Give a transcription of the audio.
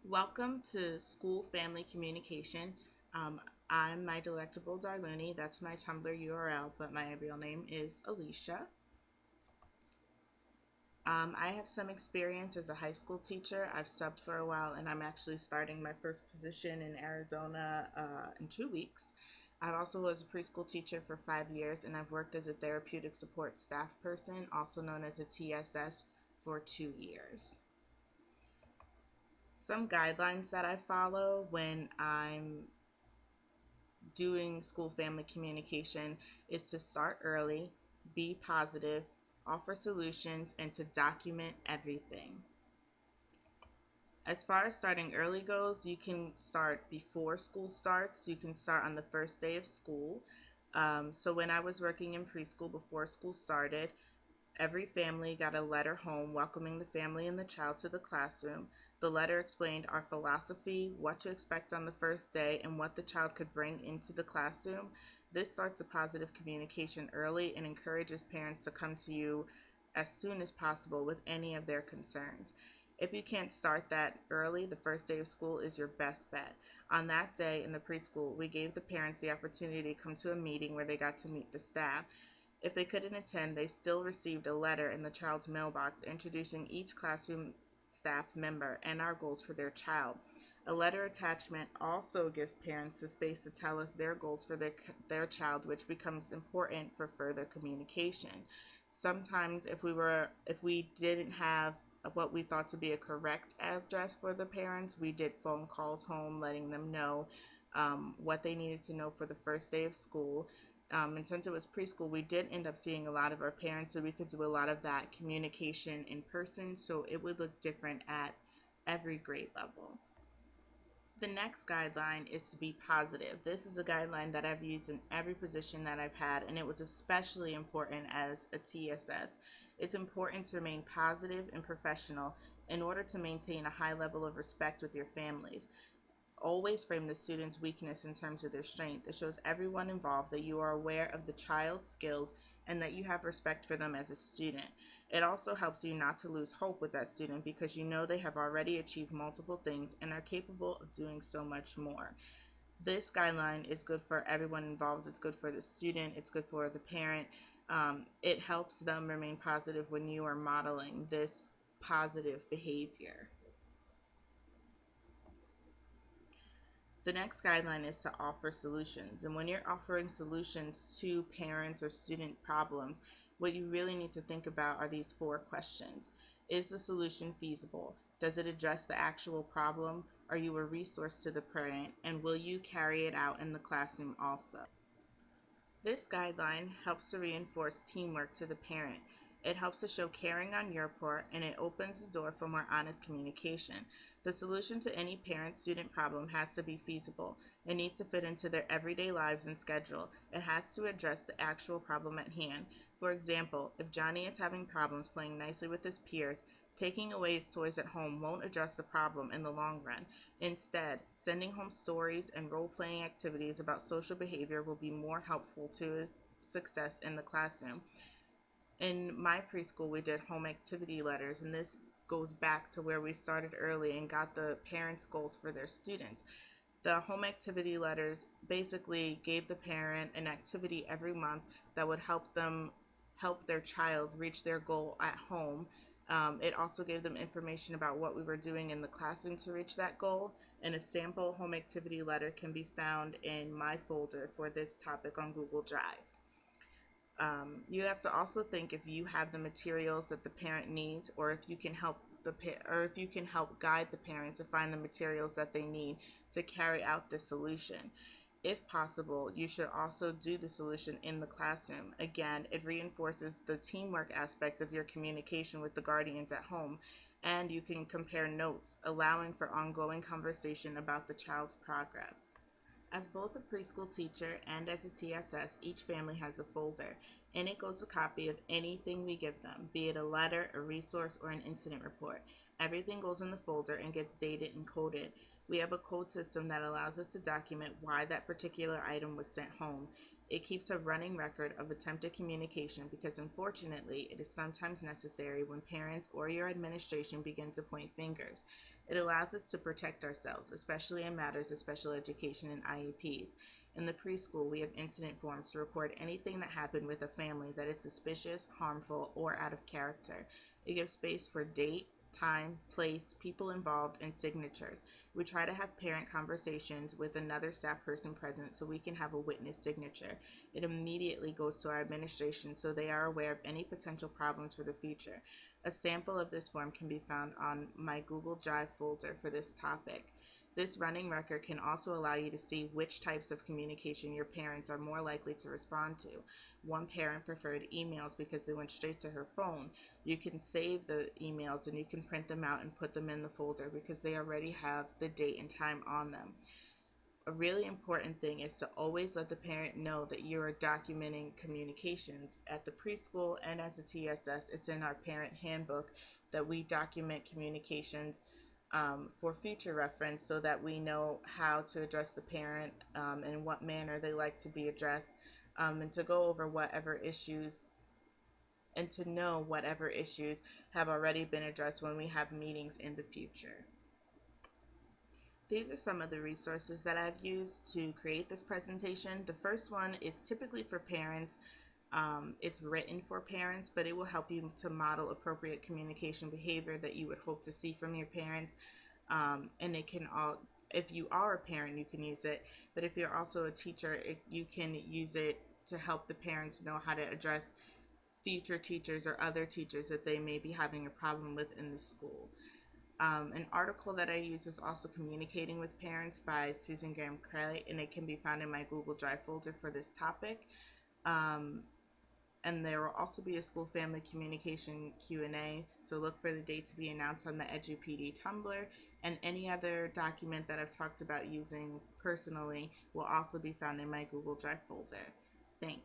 Welcome to School Family Communication. Um, I'm mydelectabledarlooney. That's my Tumblr URL, but my real name is Alicia. I have some experience as a high school teacher. I've subbed for a while, and I'm actually starting my first position in Arizona in 2 weeks. I also was a preschool teacher for 5 years, and I've worked as a therapeutic support staff person, also known as a TSS, for 2 years. Some guidelines that I follow when I'm doing school family communication is to start early, be positive, offer solutions, and to document everything. As far as starting early goes, you can start before school starts. You can start on the first day of school. So when I was working in preschool before school started, every family got a letter home welcoming the family and the child to the classroom. The letter explained our philosophy, what to expect on the first day, and what the child could bring into the classroom. This starts a positive communication early and encourages parents to come to you as soon as possible with any of their concerns. If you can't start that early, the first day of school is your best bet. On that day in the preschool, we gave the parents the opportunity to come to a meeting where they got to meet the staff. If they couldn't attend, they still received a letter in the child's mailbox introducing each classroom staff member and our goals for their child. A letter attachment also gives parents the space to tell us their goals for their child, which becomes important for further communication. Sometimes if we didn't have what we thought to be a correct address for the parents, we did phone calls home letting them know what they needed to know for the first day of school. And since it was preschool, we did end up seeing a lot of our parents, so we could do a lot of that communication in person, so it would look different at every grade level. The next guideline is to be positive. This is a guideline that I've used in every position that I've had, and it was especially important as a TSS. It's important to remain positive and professional in order to maintain a high level of respect with your families. Always frame the student's weakness in terms of their strength. It shows everyone involved that you are aware of the child's skills and that you have respect for them as a student. It also helps you not to lose hope with that student because you know they have already achieved multiple things and are capable of doing so much more. This guideline is good for everyone involved. It's good for the student, it's good for the parent. It helps them remain positive when you are modeling this positive behavior. The next guideline is to offer solutions. And when you're offering solutions to parents or student problems, what you really need to think about are these four questions. Is the solution feasible? Does it address the actual problem? Are you a resource to the parent? And will you carry it out in the classroom also? This guideline helps to reinforce teamwork to the parent. It helps to show caring on your part, and it opens the door for more honest communication. The solution to any parent-student problem has to be feasible. It needs to fit into their everyday lives and schedule. It has to address the actual problem at hand. For example, if Johnny is having problems playing nicely with his peers, taking away his toys at home won't address the problem in the long run. Instead, sending home stories and role-playing activities about social behavior will be more helpful to his success in the classroom. In my preschool, we did home activity letters, and this goes back to where we started early and got the parents' goals for their students. The home activity letters basically gave the parent an activity every month that would help their child reach their goal at home. It also gave them information about what we were doing in the classroom to reach that goal, and a sample home activity letter can be found in my folder for this topic on Google Drive. You have to also think if you have the materials that the parent needs, or if you can help or if you can help guide the parent to find the materials that they need to carry out the solution. If possible, you should also do the solution in the classroom. Again, it reinforces the teamwork aspect of your communication with the guardians at home, and you can compare notes, allowing for ongoing conversation about the child's progress. As both a preschool teacher and as a TSS, each family has a folder. In it goes a copy of anything we give them, be it a letter, a resource, or an incident report. Everything goes in the folder and gets dated and coded. We have a code system that allows us to document why that particular item was sent home. It keeps a running record of attempted communication because unfortunately it is sometimes necessary when parents or your administration begin to point fingers. It allows us to protect ourselves, especially in matters of special education and IEPs. In the preschool, we have incident forms to report anything that happened with a family that is suspicious, harmful, or out of character. It gives space for date, time, place, people involved, and signatures. We try to have parent conversations with another staff person present so we can have a witness signature. It immediately goes to our administration so they are aware of any potential problems for the future. A sample of this form can be found on my Google Drive folder for this topic. This running record can also allow you to see which types of communication your parents are more likely to respond to. One parent preferred emails because they went straight to her phone. You can save the emails and you can print them out and put them in the folder because they already have the date and time on them. A really important thing is to always let the parent know that you are documenting communications. At the preschool and as a TSS, it's in our parent handbook that we document communications for future reference so that we know how to address the parent and in what manner they like to be addressed, and to go over whatever issues and to know whatever issues have already been addressed when we have meetings in the future. These are some of the resources that I've used to create this presentation. The first one is typically for parents. It's written for parents, but it will help you to model appropriate communication behavior that you would hope to see from your parents. And it can all, if you are a parent, you can use it, but if you're also a teacher, you can use it to help the parents know how to address future teachers or other teachers that they may be having a problem with in the school. An article that I use is also Communicating with Parents by Susan Graham Craig, and it can be found in my Google Drive folder for this topic. And there will also be a school family communication Q&A, so look for the date to be announced on the EduPD Tumblr, and any other document that I've talked about using personally will also be found in my Google Drive folder. Thanks.